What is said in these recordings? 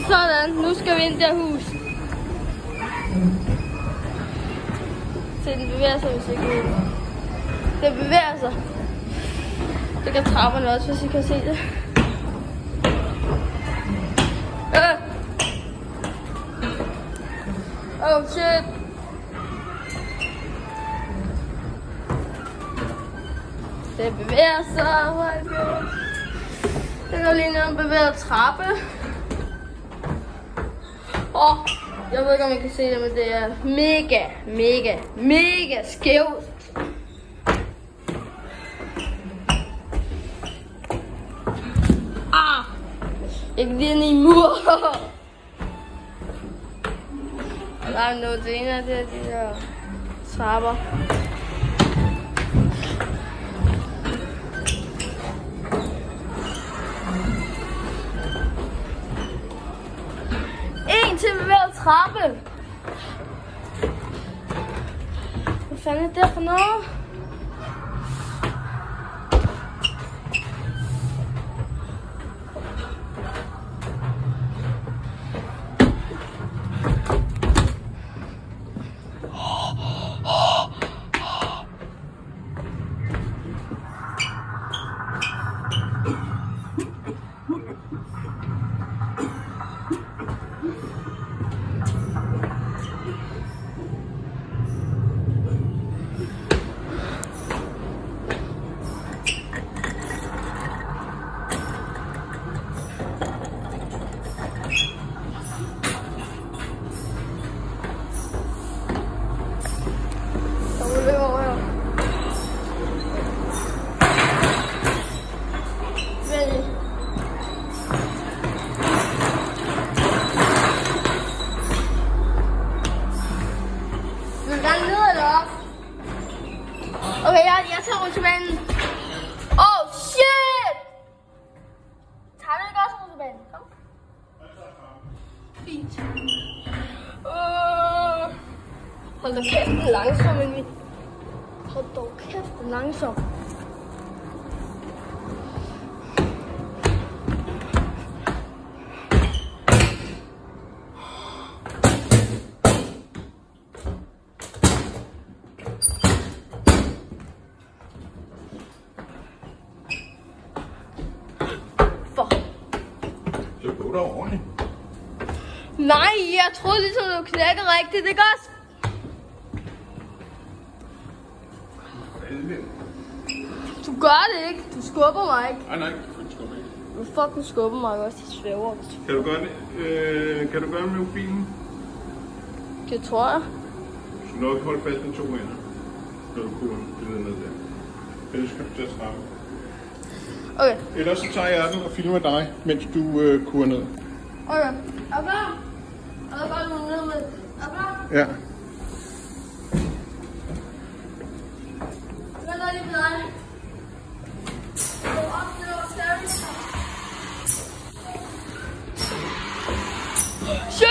Sådan, nu skal vi ind der hus. Se, den bevæger sig, hvis ikke den bevæger sig. Det kan trapperne også, hvis I kan se det. Oh shit. Det bevæger sig. Det går lige ned og bevæger trappe. Jeg ved ikke, om I kan se det, men det er mega skævt. Ikke lige ind i mur. Og der er noget til en af de der trapper. En til hver trappe. Hvad fanden er det for noget? Okay, jeg tager rutsjebanen. Oh shit! Tager du ikke også rutsjebanen? Kom. Fint. Hold da kæft, den er langsom, Emil. Hold dog kæft, den er langsom. Så går der ordentligt. Nej, jeg troede ligesom, du knækkede rigtigt, ikke også? Du gør det ikke. Du skubber mig ikke. Nej, du skubber ikke. Du fucking skubber mig også. De svæver. Kan du gøre det? Kan du gøre det med mobilen? Det tror jeg. Så nok holde fast med 2 hænder. Så du kunne glide ned der. Ellers skal du til at stramme. Okay. Ellers så tager jeg den og filmer dig, mens du kurer ned. Okay. Er du klar? Er du bare ned med? Er du klar? Ja. Hvad er der lige med dig? Shit!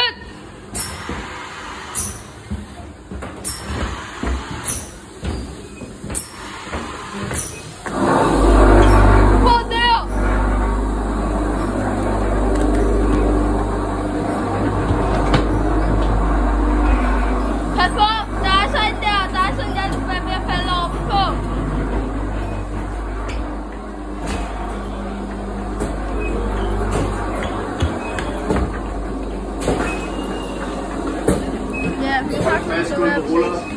Ja, tak for det.